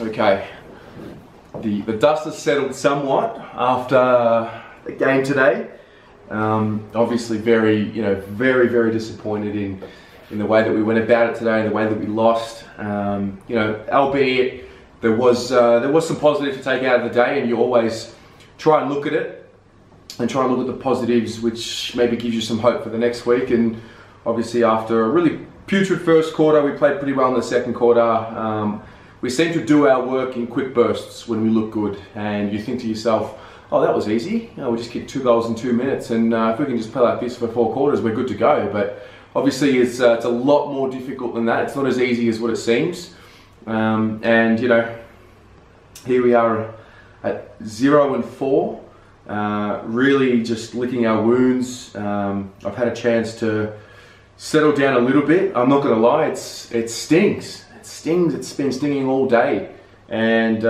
Okay, the dust has settled somewhat after the game today. Obviously, very disappointed in the way that we went about it today, and the way that we lost. Albeit there was some positive to take out of the day, and you always try and look at it and try and look at the positives, which maybe gives you some hope for the next week. And obviously, after a really putrid first quarter, we played pretty well in the second quarter. We seem to do our work in quick bursts when we look good, and you think to yourself, oh, that was easy. We just kicked 2 goals in 2 minutes, and if we can just play like this for 4 quarters, we're good to go. But obviously, it's a lot more difficult than that. It's not as easy as what it seems. And here we are at 0-4, really just licking our wounds. I've had a chance to settle down a little bit. I'm not going to lie, it stings. It stings. It's been stinging all day, and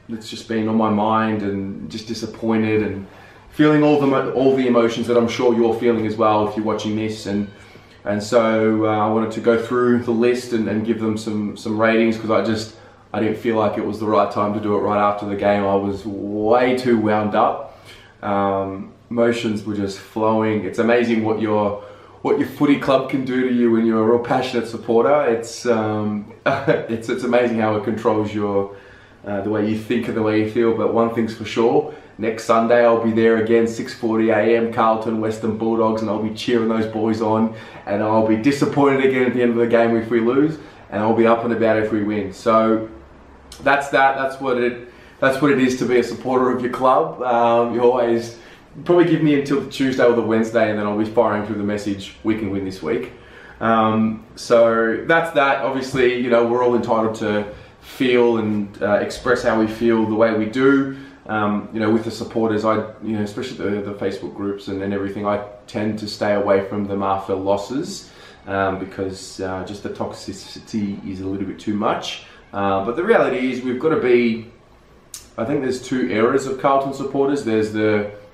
it's just been on my mind, and just disappointed and feeling all the emotions that I'm sure you're feeling as well if you're watching this. And so I wanted to go through the list and give them some ratings, because I didn't feel like it was the right time to do it right after the game. I was way too wound up. Emotions were just flowing. It's amazing what your footy club can do to you when you're a real passionate supporter. It's amazing how it controls your the way you think and the way you feel. But one thing's for sure, next Sunday I'll be there again, 6:40 AM, Carlton, Western Bulldogs, and I'll be cheering those boys on, and I'll be disappointed again at the end of the game if we lose, and I'll be up and about if we win. So that's what it is to be a supporter of your club. You always probably give me until the Tuesday or the Wednesday, and then I'll be firing through the message, we can win this week. So that's that. Obviously, we're all entitled to feel and express how we feel the way we do. With the supporters, especially the Facebook groups and everything, I tend to stay away from them after losses, because just the toxicity is a little bit too much. But the reality is, we've got to be, I think there's 2 eras of Carlton supporters. There's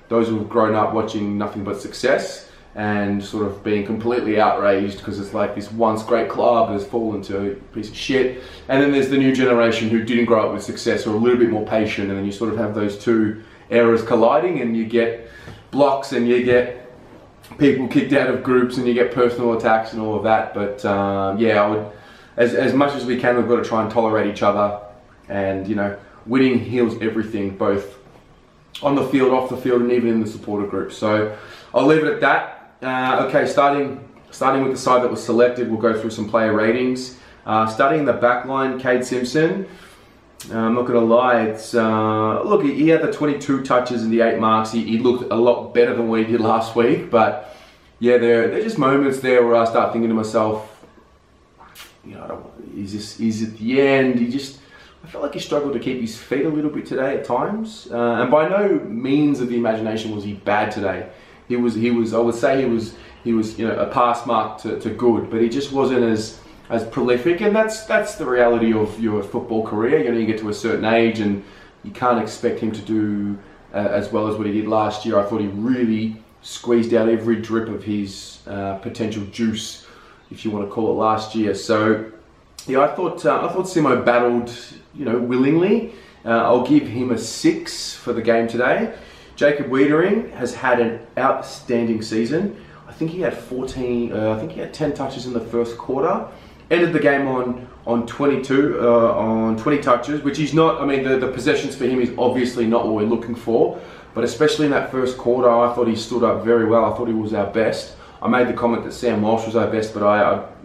those who have grown up watching nothing but success and sort of being completely outraged because it's like this once great club has fallen to a piece of shit. And then there's the new generation who didn't grow up with success, or a little bit more patient, and then you sort of have those 2 eras colliding, and you get blocks, and you get people kicked out of groups, and you get personal attacks and all of that. But I would, as much as we can, we've got to try and tolerate each other, and winning heals everything, both on the field, off the field, and even in the supporter group. So I'll leave it at that. Okay, starting with the side that was selected, we'll go through some player ratings. Starting in the back line, Cade Simpson. I'm not going to lie, look, he had the 22 touches and the 8 marks. He looked a lot better than what he did last week. But yeah, there are just moments there where I start thinking to myself, is it the end? I felt like he struggled to keep his feet a little bit today at times. And by no means of the imagination was he bad today. He was. I would say he was a pass mark to good, but he just wasn't as prolific. And that's the reality of your football career. You get to a certain age, and you can't expect him to do as well as what he did last year. I thought he really squeezed out every drip of his potential juice, if you want to call it, last year. So yeah, I thought Simo battled, willingly. I'll give him a 6 for the game today. Jacob Wiedering has had an outstanding season. I think he had 10 touches in the first quarter. Ended the game on 22, on 20 touches, which is not, the possessions for him is obviously not what we're looking for, but especially in that first quarter, I thought he stood up very well. I thought he was our best. I made the comment that Sam Walsh was our best, but I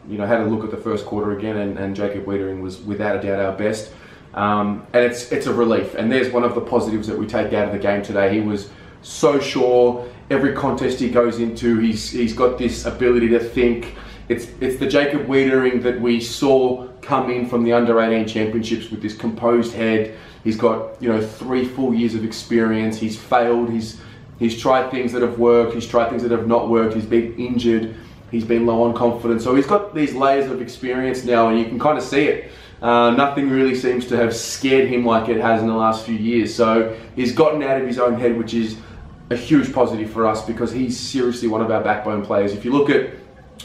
had a look at the first quarter again, and Jacob Wiedering was without a doubt our best. And it's a relief, and there's one of the positives that we take out of the game today. He was so sure. Every contest he goes into, he's got this ability to think. It's the Jacob Wiedering that we saw come in from the under-18 championships with this composed head. He's got 3 full years of experience. He's failed. He's tried things that have worked. He's tried things that have not worked. He's been injured. He's been low on confidence. So he's got these layers of experience now, and you can kind of see it. Nothing really seems to have scared him like it has in the last few years. So he's gotten out of his own head, which is a huge positive for us, because he's seriously one of our backbone players. If you look at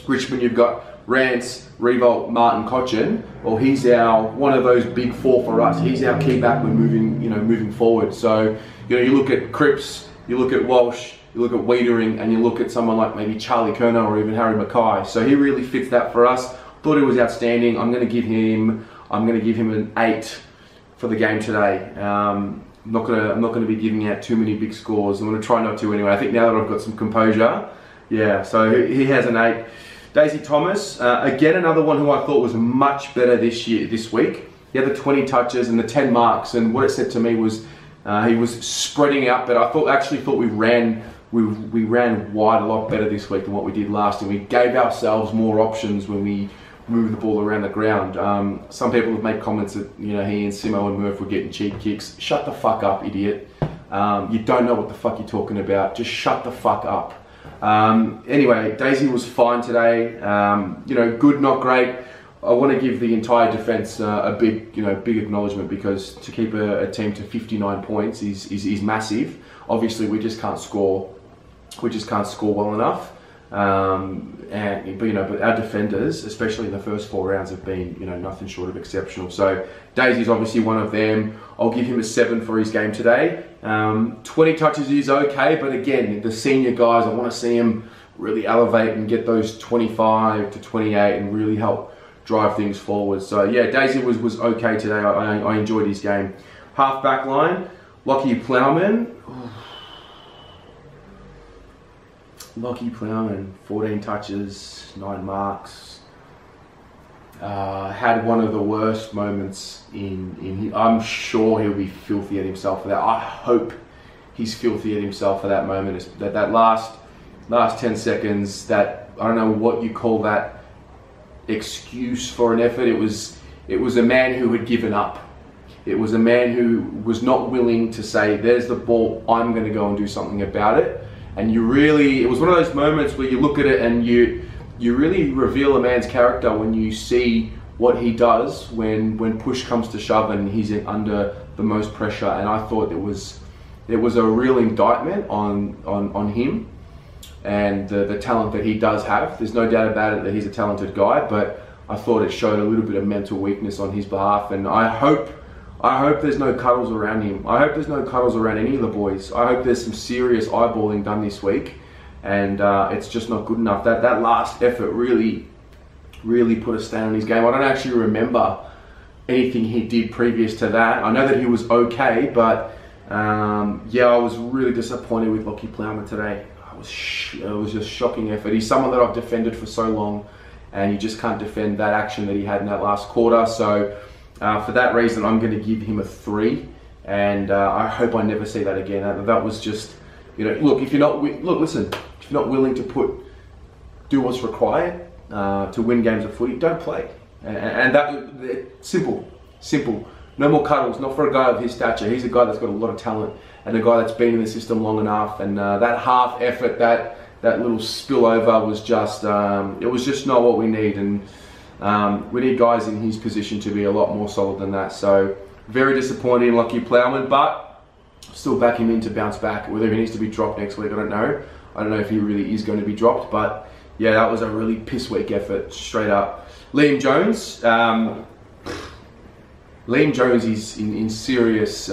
Richmond, you've got Rance, Revolt, Martin, Cochin, well, he's one of those big four for us. He's our key back when moving forward. So, you look at Cripps, you look at Walsh, you look at Wiedering, and you look at someone like maybe Charlie Kerner or even Harry Mackay. So he really fits that for us. Thought he was outstanding. I'm going to give him an 8 for the game today. I'm not going to be giving out too many big scores. I'm going to try not to anyway. I think now that I've got some composure, yeah. So he has an 8. Daisy Thomas, again another one who I thought was much better this week. He had the 20 touches and the 10 marks, and what it said to me was he was spreading out. But I actually thought we ran wide a lot better this week than what we did last, and we gave ourselves more options when we moved the ball around the ground. Some people have made comments that he and Simo and Murph were getting cheap kicks. Shut the fuck up, idiot. You don't know what the fuck you're talking about. Just shut the fuck up. Anyway, Daisy was fine today. Good, not great. I want to give the entire defence a big acknowledgement, because to keep a team to 59 points is massive. Obviously, we just can't score. We just can't score well enough. But our defenders, especially in the first 4 rounds, have been nothing short of exceptional. So Daisy's obviously one of them. I'll give him a 7 for his game today. 20 touches is okay, but again, the senior guys, I want to see him really elevate and get those 25 to 28 and really help drive things forward. So yeah, Daisy was okay today. I enjoyed his game. Half back line, Lockie Plowman. Lockie Plowman, 14 touches, 9 marks. Had one of the worst moments I'm sure he'll be filthy at himself for that. I hope he's filthy at himself for that moment. It's that last 10 seconds, that, I don't know what you call that excuse for an effort. It was a man who had given up. It was a man who was not willing to say, there's the ball, I'm going to go and do something about it. And it was one of those moments where you look at it and you really reveal a man's character when you see what he does when push comes to shove and he's under the most pressure. And I thought it was a real indictment on him and the talent that he does have. There's no doubt about it that he's a talented guy, but I thought it showed a little bit of mental weakness on his behalf. And I hope there's no cuddles around him. I hope there's no cuddles around any of the boys. I hope there's some serious eyeballing done this week, and it's just not good enough. That last effort really put a stain on his game. I don't actually remember anything he did previous to that. I know that he was okay, but yeah, I was really disappointed with Lockie Plowman today. It was just shocking effort. He's someone that I've defended for so long, and you just can't defend that action that he had in that last quarter. So for that reason, I'm going to give him a 3, and I hope I never see that again. That was just, look, if you're not willing to do what's required to win games of footy, don't play. And that, simple. No more cuddles, not for a guy of his stature. He's a guy that's got a lot of talent and a guy that's been in the system long enough. And that half effort, that little spillover was just, it was just not what we need. And we need guys in his position to be a lot more solid than that. So very disappointing in Lockie Plowman, but still back him in to bounce back. Whether he needs to be dropped next week, I don't know. I don't know if he really is going to be dropped, but yeah, that was a really piss weak effort, straight up. Liam Jones. Liam Jones is in serious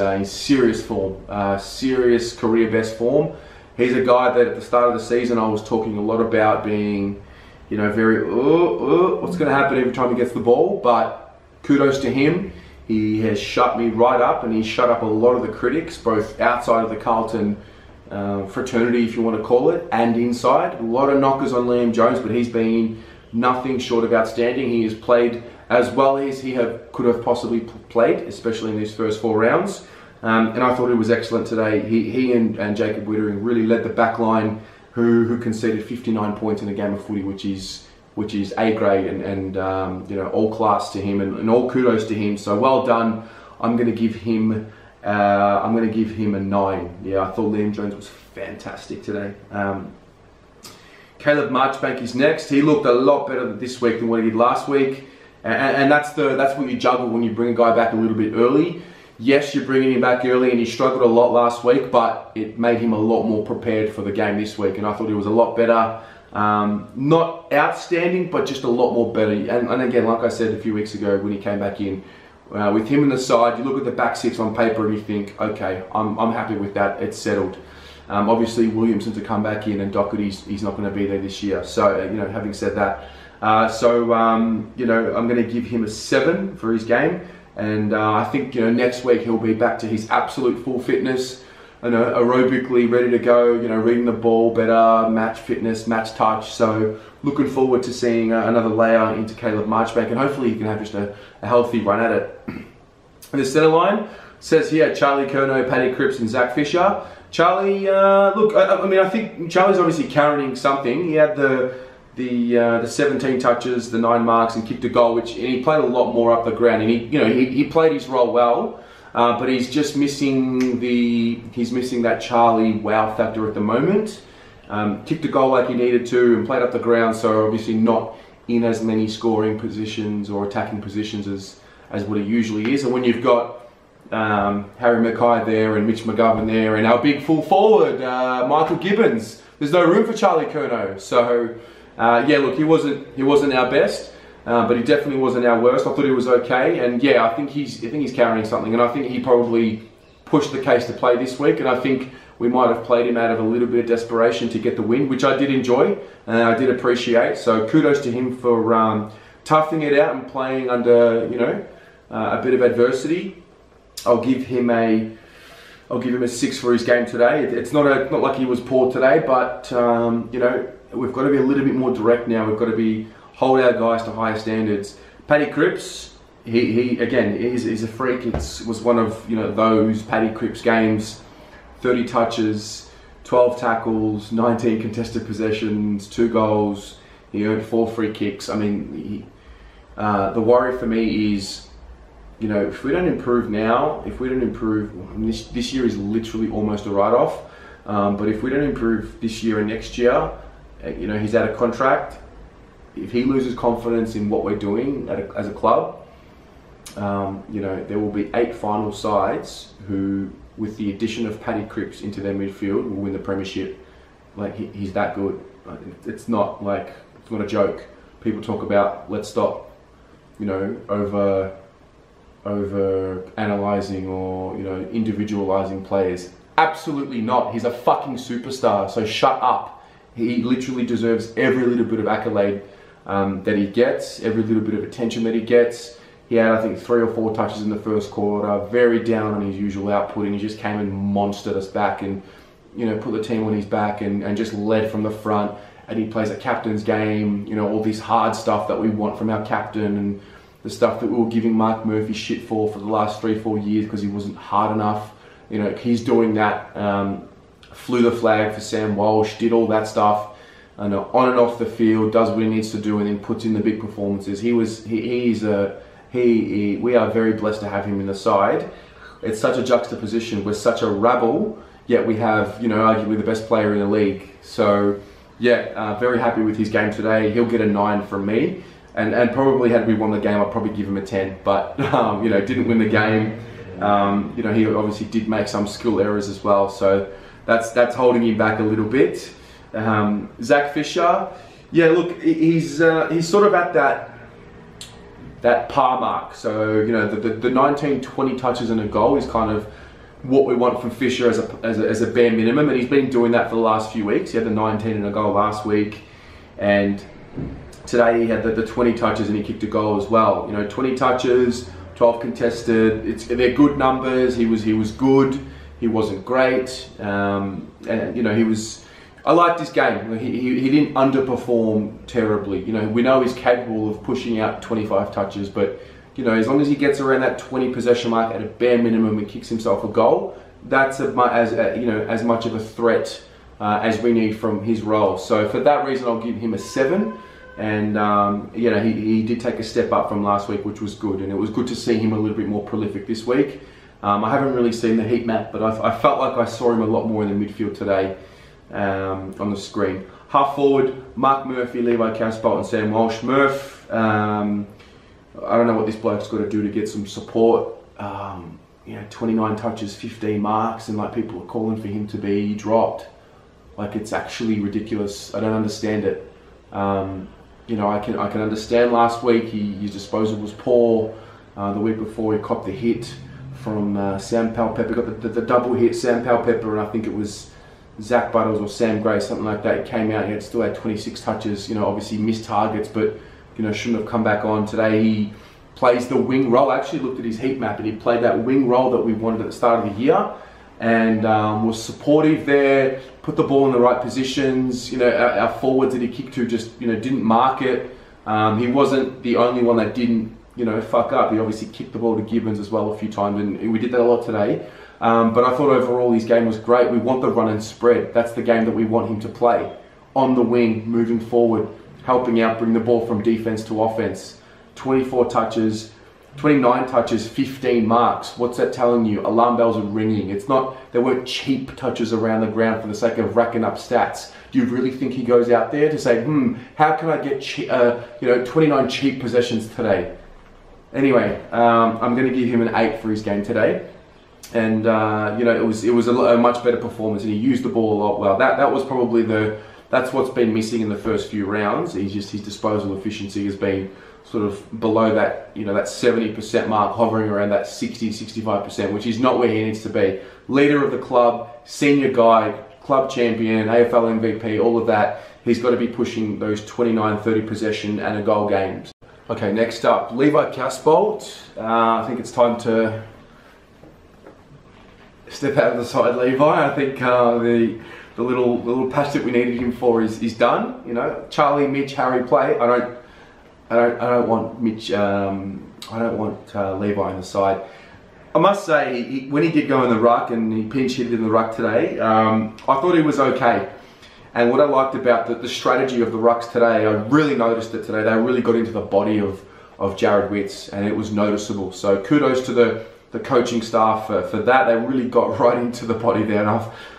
form, serious career best form. He's a guy that at the start of the season I was talking a lot about being, very, what's going to happen every time he gets the ball, but kudos to him. He has shut me right up, and he's shut up a lot of the critics, both outside of the Carlton fraternity, if you want to call it, and inside. A lot of knockers on Liam Jones, but he's been nothing short of outstanding. He has played as well as he could have possibly played, especially in these first 4 rounds. And I thought he was excellent today. He and Jacob Wiedering really led the back line, who conceded 59 points in a game of footy, which is A grade and all class to him and all kudos to him. So well done. I'm going to give him a 9. Yeah, I thought Liam Jones was fantastic today. Caleb Marchbank is next. He looked a lot better this week than what he did last week, and that's what you juggle when you bring a guy back a little bit early. Yes, you're bringing him back early, and he struggled a lot last week, but it made him a lot more prepared for the game this week, and I thought he was a lot better. Not outstanding, but just a lot more better. And again, like I said a few weeks ago when he came back in, with him on the side, you look at the back six on paper and you think, okay, I'm happy with that. It's settled. Obviously, Williamson to come back in, and Doherty's not going to be there this year. So, having said that, I'm going to give him a 7 for his game. And I think, next week he'll be back to his absolute full fitness, aerobically ready to go, reading the ball better, match fitness, match touch. So looking forward to seeing another layer into Caleb Marchbank, and hopefully he can have just a healthy run at it. And the centre line says here, Charlie Curnow, Paddy Cripps and Zach Fisher. Charlie, look, I think Charlie's obviously carrying something. He had the 17 touches, the 9 marks, and kicked a goal, and he played a lot more up the ground. And he played his role well, but he's just missing that Charlie wow factor at the moment. Kicked a goal like he needed to, and played up the ground, so obviously not in as many scoring positions or attacking positions as what he usually is. And when you've got Harry Mackay there and Mitch McGovern there, and our big full forward Michael Gibbons, there's no room for Charlie Curnow. So. Look, he wasn't our best, but he definitely wasn't our worst. I thought he was okay, and yeah, I think he's carrying something, and I think he probably pushed the case to play this week, and I think we might have played him out of a little bit of desperation to get the win, which I did enjoy and I did appreciate. So kudos to him for toughing it out and playing under a bit of adversity. I'll give him a 6 for his game today. It's not like he was poor today, but we've got to be a little bit more direct now. We've got to hold our guys to higher standards. Paddy Cripps, he again is a freak. It was one of those Paddy Cripps games. 30 touches, 12 tackles, 19 contested possessions, 2 goals. He earned 4 free kicks. I mean, the worry for me is, if we don't improve now, this year is literally almost a write-off. But if we don't improve this year and next year, he's out of contract. If he loses confidence in what we're doing as a club, there will be 8 final sides who, with the addition of Paddy Cripps into their midfield, will win the premiership. Like, he's that good. It's not a joke. People talk about, let's stop, over analysing or individualising players. Absolutely not. He's a fucking superstar. So shut up. He literally deserves every little bit of accolade that he gets, every little bit of attention that he gets. He had, I think, 3 or 4 touches in the first quarter, very down on his usual output, and he just came and monstered us back and, put the team on his back and just led from the front. And he plays a captain's game, all this hard stuff that we want from our captain, and the stuff that we were giving Mark Murphy shit for the last 3-4 years because he wasn't hard enough. He's doing that. Flew the flag for Sam Walsh, did all that stuff, on and off the field, does what he needs to do, and then puts in the big performances. We are very blessed to have him in the side. It's such a juxtaposition. We're such a rabble, yet we have, arguably the best player in the league. So, yeah, very happy with his game today. He'll get a 9 from me, and probably had we won the game, I'd probably give him a 10. But didn't win the game. He obviously did make some skill errors as well. So. That's holding him back a little bit. Zach Fisher, yeah, look, he's sort of at that par mark. So the 19-20 touches and a goal is kind of what we want from Fisher as a bare minimum, and he's been doing that for the last few weeks. He had the 19 and a goal last week, and today he had the 20 touches and he kicked a goal as well. 20 touches, 12 contested. They're good numbers. He was good. He wasn't great, and he was. I liked his game. He didn't underperform terribly. We know he's capable of pushing out 25 touches, but as long as he gets around that 20 possession mark at a bare minimum and kicks himself a goal, that's as much of a threat as we need from his role. So for that reason, I'll give him a 7. And he did take a step up from last week, which was good, and it was good to see him a little bit more prolific this week. I haven't really seen the heat map, but I felt like I saw him a lot more in the midfield today on the screen. Half forward, Mark Murphy, Levi Casbolt and Sam Walsh. Murph, I don't know what this bloke's got to do to get some support. 29 touches, 15 marks, and people are calling for him to be dropped. Like, it's actually ridiculous. I don't understand it. You know, I can understand last week his disposal was poor. The week before he copped the hit from Sam Powell-Pepper, got the double hit, Sam Powell-Pepper, and I think it was Zach Buttles or Sam Gray, something like that. He came out, he still had 26 touches, you know, obviously missed targets, but, you know, shouldn't have come back on. Today he plays the wing role. I actually looked at his heat map and he played that wing role that we wanted at the start of the year, and was supportive there, put the ball in the right positions. You know, our forwards that he kicked to just, you know, didn't mark it. He wasn't the only one that didn't, you know, fuck up. He obviously kicked the ball to Gibbons as well a few times, and we did that a lot today. But I thought overall his game was great. We want the run and spread. That's the game that we want him to play. On the wing, moving forward, helping out, bring the ball from defense to offense. 24 touches, 29 touches, 15 marks. What's that telling you? Alarm bells are ringing. It's not, there weren't cheap touches around the ground for the sake of racking up stats. Do you really think he goes out there to say, how can I get you know, 29 cheap possessions today? Anyway, I'm going to give him an 8 for his game today. And you know, it was a much better performance, and he used the ball a lot well. That was probably that's what's been missing in the first few rounds. His disposal efficiency has been sort of below that, you know, that 70% mark, hovering around that 60-65%, which is not where he needs to be. Leader of the club, senior guy, club champion, AFL MVP, all of that. He's got to be pushing those 29-30 possession and a goal games. Okay, next up, Levi Casbolt. I think it's time to step out of the side, Levi. I think the little patch that we needed him for is done. You know, Charlie, Mitch, Harry play. I don't want Mitch. I don't want Levi on the side. I must say, when he did go in the ruck and he pinch hit in the ruck today, I thought he was okay. And what I liked about the strategy of the rucks today, I really noticed it today. They really got into the body of Jared Witts, and it was noticeable. So kudos to the coaching staff for that. They really got right into the body there. And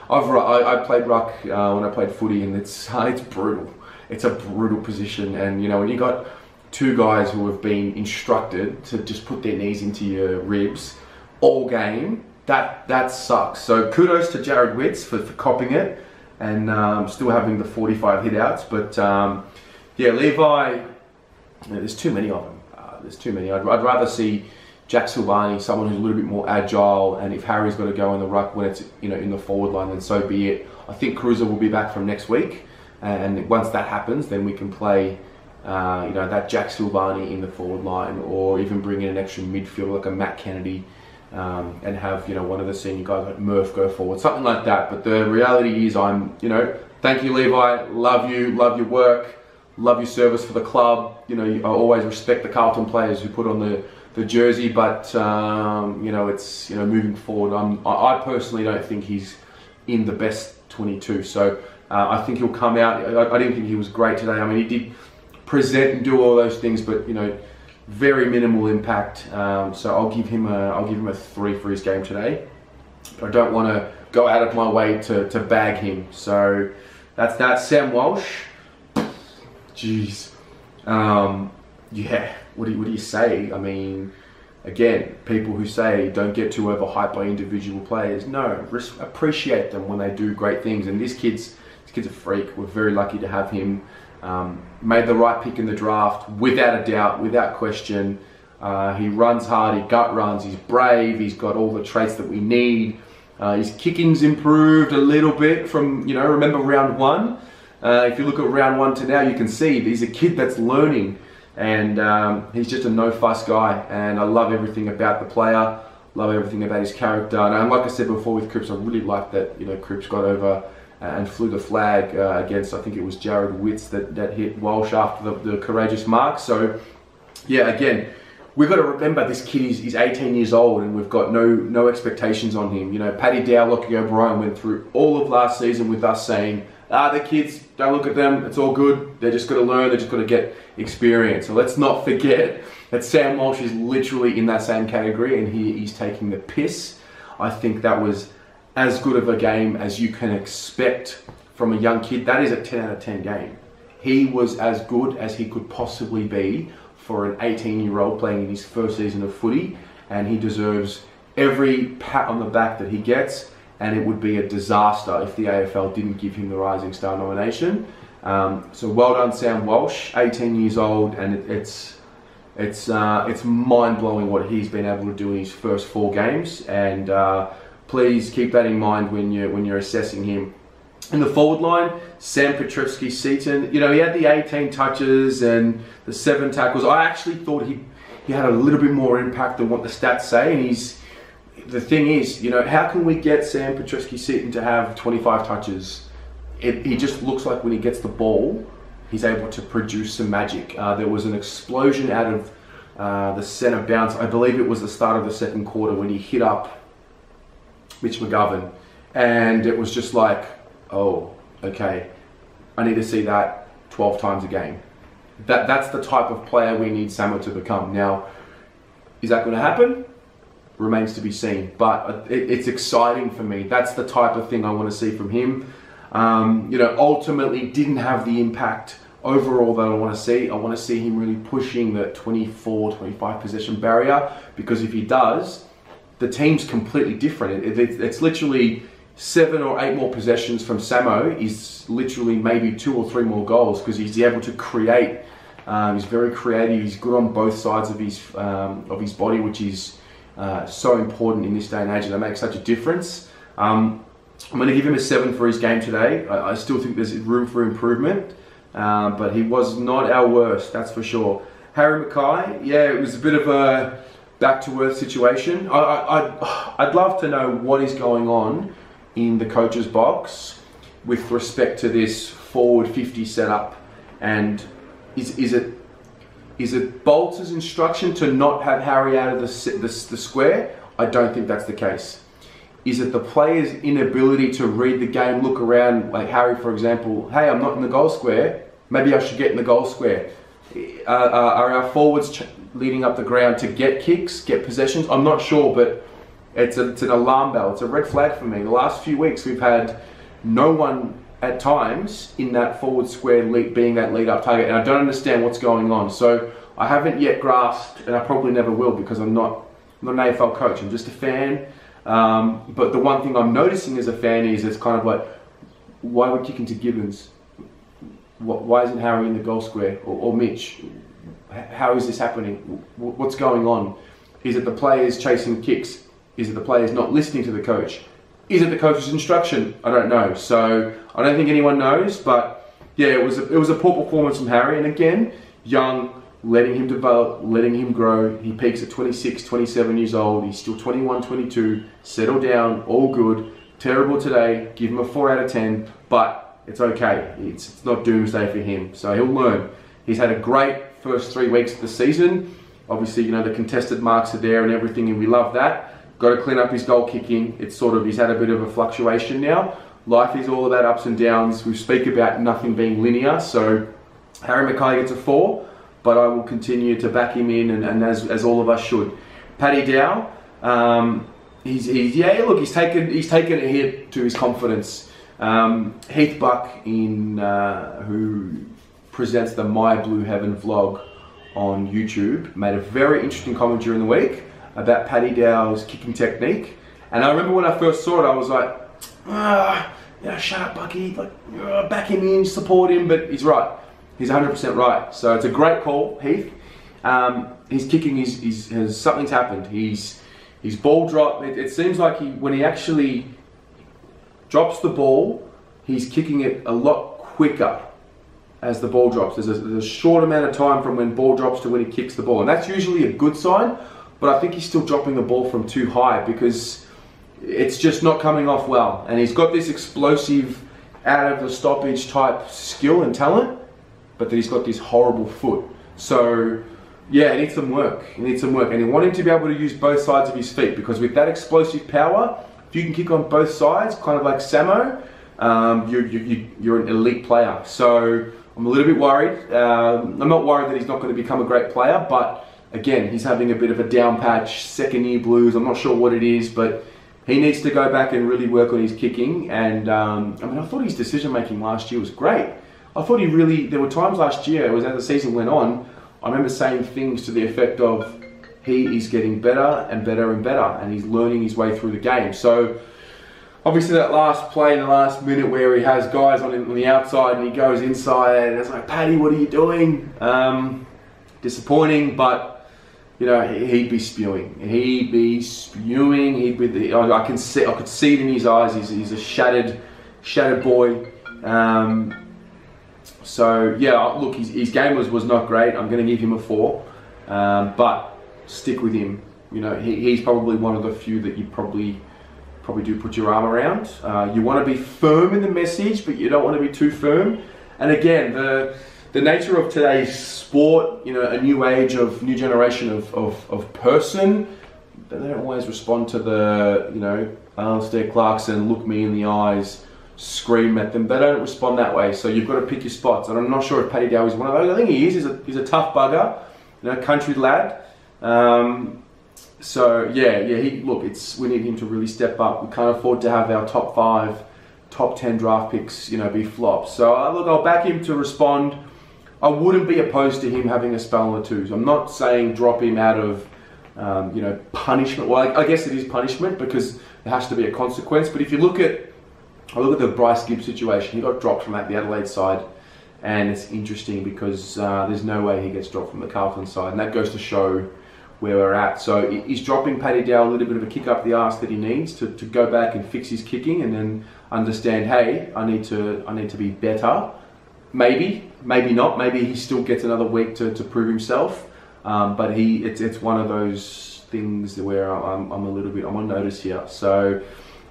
I played ruck when I played footy, and it's brutal. It's a brutal position, and you know, when you got two guys who have been instructed to just put their knees into your ribs all game, that sucks. So kudos to Jared Witts for copping it, and still having the 45 hit outs. But yeah, Levi, you know, there's too many of them. There's too many. I'd rather see Jack Silvani, someone who's a little bit more agile, and if Harry's got to go in the ruck when it's, you know, in the forward line, then so be it. I think Cruiser will be back from next week, and once that happens, then we can play you know, that Jack Silvani in the forward line, or even bring in an extra midfielder like a Matt Kennedy, and have, you know, one of the senior guys like Murph go forward, something like that. But the reality is, you know, thank you, Levi. Love you, love your work, love your service for the club. You know, I always respect the Carlton players who put on the jersey, but you know, it's, you know, moving forward, I personally don't think he's in the best 22. So I think he'll come out. I didn't think he was great today. I mean, he did present and do all those things, but you know, very minimal impact. So I'll give him a 3 for his game today. But I don't want to go out of my way to bag him. So that's that. Sam Walsh. Jeez. Yeah. What do you say? I mean, again, people who say don't get too overhyped by individual players. No, appreciate them when they do great things. And this kid's a freak. We're very lucky to have him. Made the right pick in the draft, without a doubt, without question. He runs hard, he gut runs, he's brave, he's got all the traits that we need. His kicking's improved a little bit from, you know, remember round 1? If you look at round 1 to now, you can see he's a kid that's learning, and he's just a no-fuss guy, and I love everything about the player, love everything about his character. And like I said before with Cripps, I really like that, you know, Cripps got over and flew the flag against, I think it was Jared Witts that hit Walsh after the courageous mark. So yeah, again, we've got to remember this kid is 18 years old, and we've got no expectations on him. You know, Paddy Dow, Lockie O'Brien went through all of last season with us saying, the kids, don't look at them, it's all good, they're just going to learn, they're just going to get experience. So let's not forget that Sam Walsh is literally in that same category, and he's taking the piss. I think that was as good of a game as you can expect from a young kid. That is a 10 out of 10 game. He was as good as he could possibly be for an 18-year-old playing in his first season of footy, and he deserves every pat on the back that he gets, and it would be a disaster if the AFL didn't give him the Rising Star nomination. So well done, Sam Walsh, 18 years old, and it's mind-blowing what he's been able to do in his first 4 games, and please keep that in mind when you're assessing him. In the forward line, Sam Petrevski-Seton, he had the 18 touches and the 7 tackles. I actually thought he had a little bit more impact than what the stats say, and the thing is, how can we get Sam Petrevski-Seton to have 25 touches? He just looks like when he gets the ball, he's able to produce some magic. There was an explosion out of the centre bounce. I believe it was the start of the second quarter when he hit up Mitch McGovern, and it was just like, oh, okay, I need to see that 12 times a game. That's the type of player we need Samo to become. Now, is that going to happen? Remains to be seen, but it's exciting for me. That's the type of thing I want to see from him. Ultimately didn't have the impact overall that I want to see. I want to see him really pushing the 24, 25 possession barrier, because if he does, the team's completely different. It's literally 7 or 8 more possessions from Samo is literally maybe 2 or 3 more goals, because he's able to create. He's very creative. He's good on both sides of his body, which is so important in this day and age, and that makes such a difference. I'm going to give him a 7 for his game today. I still think there's room for improvement, but he was not our worst, that's for sure. Harry Mackay, yeah, it was a bit of a back-to-earth situation. I'd love to know what is going on in the coach's box with respect to this forward 50 setup, and is it Bolter's instruction to not have Harry out of the square? I don't think that's the case. Is it the player's inability to read the game, look around, like Harry, for example, hey, I'm not in the goal square, maybe I should get in the goal square. Are our forwards leading up the ground to get kicks, get possessions? I'm not sure, but it's an alarm bell. It's a red flag for me. The last few weeks we've had no one at times in that forward square being that lead up target, and I don't understand what's going on. So I haven't yet grasped, and I probably never will, because I'm not an AFL coach, I'm just a fan. But the one thing I'm noticing as a fan is it's kind of like, why are we kicking to Gibbons? Why isn't Harry in the goal square, or Mitch? How is this happening? What's going on? Is it the players chasing kicks? Is it the players not listening to the coach? Is it the coach's instruction? I don't know. So I don't think anyone knows, but yeah, it was a poor performance from Harry. And again, young, letting him develop, letting him grow. He peaks at 26, 27 years old. He's still 21, 22. Settle down, all good. Terrible today. Give him a 4 out of 10, but it's okay. It's not doomsday for him. So he'll learn. He's had a great first 3 weeks of the season. Obviously, the contested marks are there and everything, and we love that. Got to clean up his goal kicking. It's he's had a bit of a fluctuation now. Life is all about ups and downs. We speak about nothing being linear. So Harry Mackay gets a 4, but I will continue to back him in, and as all of us should. Paddy Dow, he's taken a hit to his confidence. Heath Buck, who presents the My Blue Heaven vlog on YouTube, made a very interesting comment during the week about Paddy Dow's kicking technique. And I remember when I first saw it, I was like, shut up, Bucky, back him in, support him. But he's right. He's 100% right. So it's a great call, Heath. His kicking something's happened. His ball drop. It seems like when he actually drops the ball, he's kicking it a lot quicker as the ball drops. There's a short amount of time from when ball drops to when he kicks the ball, and that's usually a good sign. But I think he's still dropping the ball from too high, because it's just not coming off well. And he's got this explosive, out of the stoppage type skill and talent, but then he's got this horrible foot. So yeah, he needs some work. And you want him to be able to use both sides of his feet, because with that explosive power, if you can kick on both sides, kind of like Samo, you're an elite player. So I'm a little bit worried. I'm not worried that he's not going to become a great player, but again, he's having a bit of a down patch, second year blues. I'm not sure what it is, but he needs to go back and really work on his kicking. And I thought his decision making last year was great. I thought there were times last year, as the season went on, I remember saying things to the effect of, he is getting better and better and better, and he's learning his way through the game. So obviously that last play in the last minute where he has guys on the outside and he goes inside and it's like, Paddy, what are you doing? Disappointing, but you know, he'd be spewing. He'd be spewing. I could see it in his eyes. He's a shattered boy. So yeah, look, his game was not great. I'm going to give him a 4, but stick with him. You know, he's probably one of the few that you probably do put your arm around. You want to be firm in the message, but you don't want to be too firm. And again, the nature of today's sport, you know, a new generation of person, they don't always respond to the, you know, Alistair Clarkson, look me in the eyes, scream at them. They don't respond that way. So you've got to pick your spots. And I'm not sure if Paddy Dow is one of those. I think he is. He's a tough bugger, you know, country lad. So yeah. We need him to really step up. We can't afford to have our top 5, top 10 draft picks, you know, be flops. So look, I'll back him to respond. I wouldn't be opposed to him having a spell on the 2s. I'm not saying drop him out of, you know, punishment. Well, I guess it is punishment because there has to be a consequence. But if you look at the Bryce Gibbs situation, he got dropped from the Adelaide side, and it's interesting because there's no way he gets dropped from the Carlton side, and that goes to show where we're at. So he's dropping Paddy Dow a little bit of a kick up the arse that he needs to go back and fix his kicking, and then understand, hey, I need to be better. Maybe not. Maybe he still gets another week to prove himself. But it's one of those things where I'm on notice here. So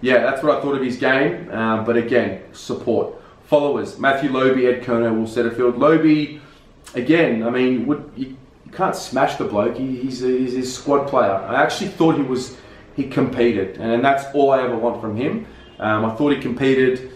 yeah, that's what I thought of his game. But again, support. Followers, Matthew Lobie, Ed Kerno, Will Setterfield. Lobie, again, I mean, you can't smash the bloke. He's a squad player. I actually thought he competed, and that's all I ever want from him. I thought he competed,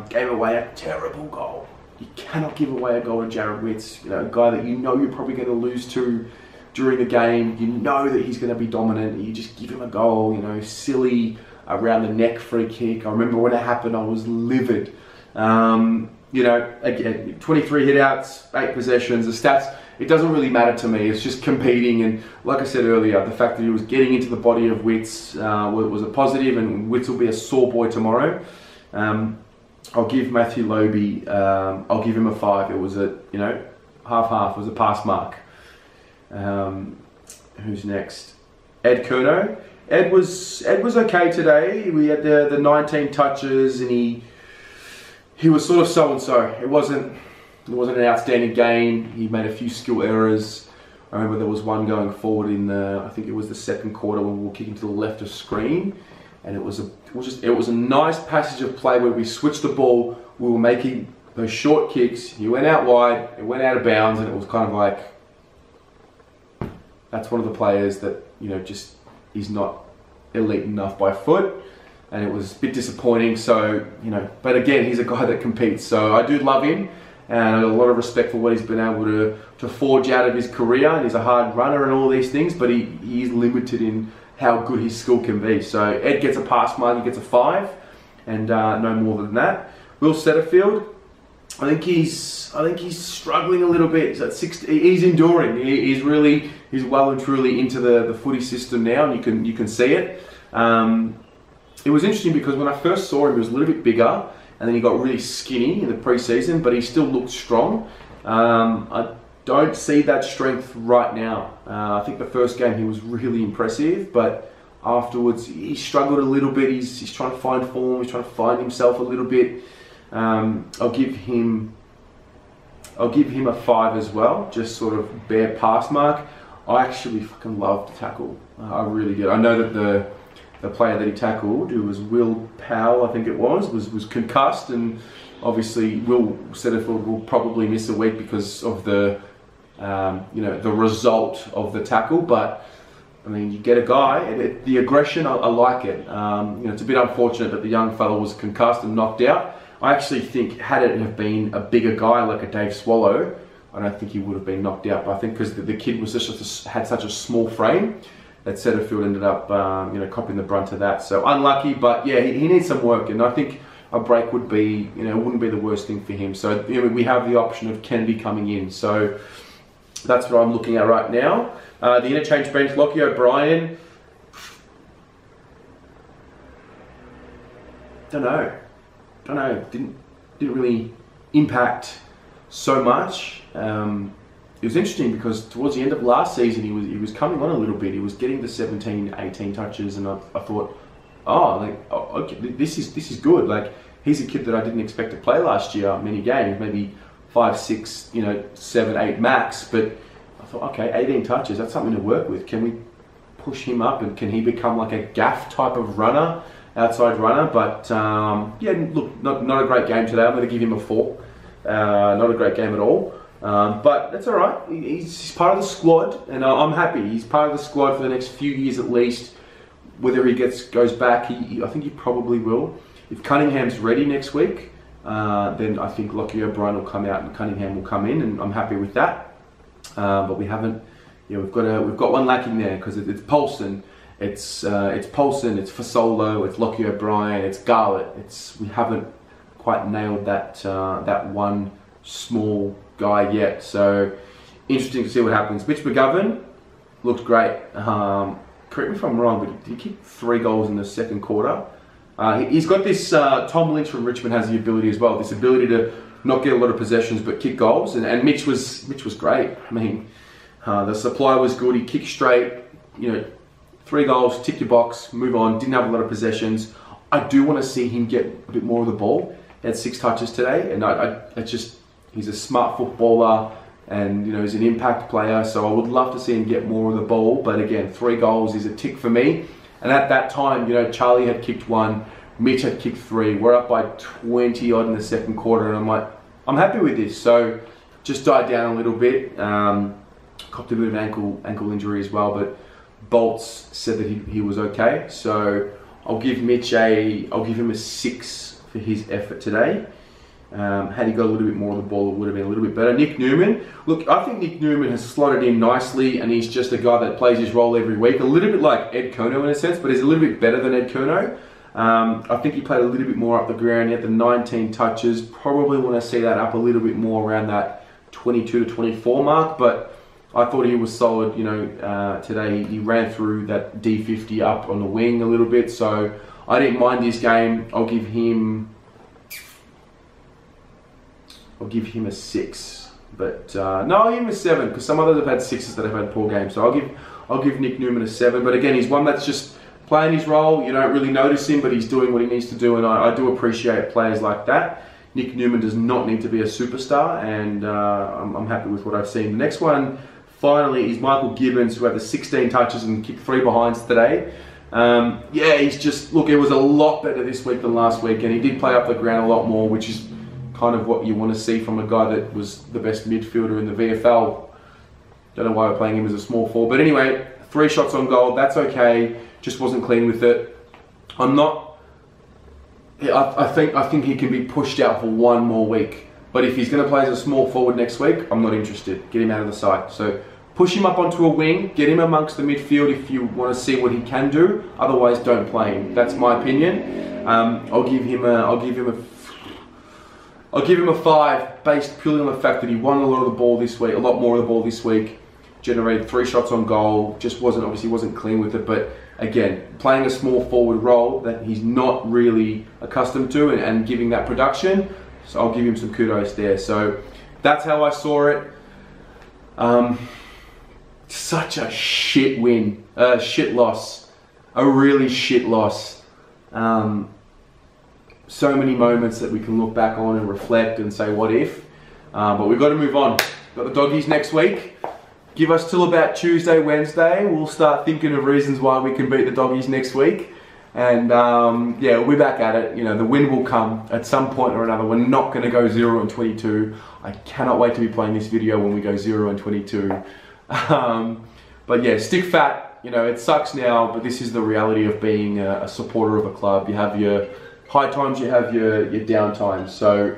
gave away a terrible goal. You cannot give away a goal to Jared Witts, you know, a guy that you know you're probably going to lose to during the game. You know that he's going to be dominant. You just give him a goal, you know, silly around the neck free kick. I remember when it happened, I was livid. You know, again, 23 hitouts, 8 possessions. The stats, it doesn't really matter to me. It's just competing, and like I said earlier, the fact that he was getting into the body of Witts was a positive, and Witts will be a sore boy tomorrow. I'll give Matthew Lobie, I'll give him a 5. It was a, you know, half-half. It was a pass mark. Who's next? Ed Kerno. Ed was okay today. We had the 19 touches, and he was sort of so-and-so. It wasn't an outstanding game. He made a few skill errors. I remember there was one going forward in I think it was the second quarter when we were kicking to the left of screen. And it was a nice passage of play where we switched the ball. We were making those short kicks. He went out wide, it went out of bounds, and it was kind of like, that's one of the players that, you know, just is not elite enough by foot, and it was a bit disappointing. So, you know, but again, he's a guy that competes, so I do love him, and I have a lot of respect for what he's been able to forge out of his career. And he's a hard runner and all these things, but he is limited in how good his skill can be. So Ed gets a pass mark, he gets a 5, and no more than that. Will Setterfield, I think he's struggling a little bit. He's at 60. He's enduring. He's well and truly into the footy system now, and you can see it. It was interesting because when I first saw him, he was a little bit bigger, and then he got really skinny in the pre-season, but he still looked strong. I don't see that strength right now. I think the first game he was really impressive, but afterwards he struggled a little bit. He's trying to find form. He's trying to find himself a little bit. I'll give him a 5 as well, just sort of bare pass mark. I actually fucking loved the tackle. I really did. I know that the player that he tackled, who was Will Powell, I think it was concussed, and obviously Will Setterfield will probably miss a week because of the the result of the tackle. But I mean, you get a guy, the aggression, I like it. It's a bit unfortunate that the young fellow was concussed and knocked out. I actually think had it have been a bigger guy like a Dave Swallow, I don't think he would have been knocked out. But I think because the kid was had such a small frame, that Setterfield ended up copping the brunt of that. So unlucky, but yeah, he needs some work, and I think a break would be, wouldn't be the worst thing for him. So we have the option of Kennedy coming in. So that's what I'm looking at right now. The interchange bench, Lockie O'Brien. don't know, didn't really impact so much. It was interesting because towards the end of last season he was coming on a little bit. He was getting the 17, 18 touches, and I thought, okay, this is good. Like, he's a kid that I didn't expect to play last year many games, maybe 5, 6, 7, 8 max. But I thought, okay, 18 touches, that's something to work with. Can we push him up, and can he become like a gaff type of runner, outside runner? But yeah, look, not a great game today. I'm going to give him a 4. Not a great game at all. But that's all right. He's part of the squad, and I'm happy. He's part of the squad for the next few years at least. Whether he goes back, I think he probably will. If Cunningham's ready next week, then I think Lockie O'Brien will come out and Cunningham will come in, and I'm happy with that. But we haven't. We've got one lacking there because it's Paulson, it's Paulson, it's Fasolo, it's Lockie O'Brien, it's Garlett. We haven't quite nailed that one small guy yet. So interesting to see what happens. Mitch McGovern looked great. Correct me if I'm wrong, but he kicked 3 goals in the second quarter. He's got this. Tom Lynch from Richmond has the ability as well. This ability to not get a lot of possessions but kick goals. And Mitch was great. I mean, the supply was good. He kicked straight. 3 goals, tick your box, move on. Didn't have a lot of possessions. I do want to see him get a bit more of the ball. He had 6 touches today, and he's a smart footballer, and he's an impact player. So I would love to see him get more of the ball. But again, 3 goals is a tick for me. And at that time, Charlie had kicked 1, Mitch had kicked 3. We're up by 20 odd in the second quarter, and I'm like, I'm happy with this. So just died down a little bit. Copped a bit of ankle injury as well, but Bolts said that he was okay. So I'll give Mitch I'll give him a 6 for his effort today. Had he got a little bit more of the ball, it would have been a little bit better. Nick Newman, look, I think Nick Newman has slotted in nicely, and he's just a guy that plays his role every week. A little bit like Ed Curnow in a sense, but he's a little bit better than Ed Curnow. I think he played a little bit more up the ground. He had the 19 touches. Probably want to see that up a little bit more around that 22 to 24 mark, but I thought he was solid. Today he ran through that D50 up on the wing a little bit, so I didn't mind his game. I'll give him a 6, but no, I'll give him a 7 because some others have had 6s that have had poor games. So I'll give Nick Newman a 7. But again, he's one that's just playing his role. You don't really notice him, but he's doing what he needs to do, and I do appreciate players like that. Nick Newman does not need to be a superstar, and I'm happy with what I've seen. The next one, finally, is Michael Gibbons, who had the 16 touches and kicked 3 behinds today. Yeah, he's just, look, it was a lot better this week than last week, and he did play up the ground a lot more, which is kind of what you want to see from a guy that was the best midfielder in the VFL. Don't know why we're playing him as a small forward, but anyway, 3 shots on goal, that's okay. Just wasn't clean with it. I think he can be pushed out for 1 more week. But if he's going to play as a small forward next week, I'm not interested. Get him out of the side. So push him up onto a wing, get him amongst the midfield if you want to see what he can do. Otherwise, don't play him. That's my opinion. I'll give him a 5 based purely on the fact that he won a lot more of the ball this week. Generated 3 shots on goal. Just wasn't clean with it. But again, playing a small forward role that he's not really accustomed to, and giving that production. So I'll give him some kudos there. So that's how I saw it. Such a shit win, shit loss, a really shit loss. So many moments that we can look back on and reflect and say, what if? But we've got to move on. Got the doggies next week. Give us till about Tuesday, Wednesday. We'll start thinking of reasons why we can beat the doggies next week. And yeah, we'll be back at it. The win will come at some point or another. We're not going to go 0-22. I cannot wait to be playing this video when we go 0-22. But yeah, stick fat. It sucks now, but this is the reality of being a supporter of a club. You have your high times, you have your down times. So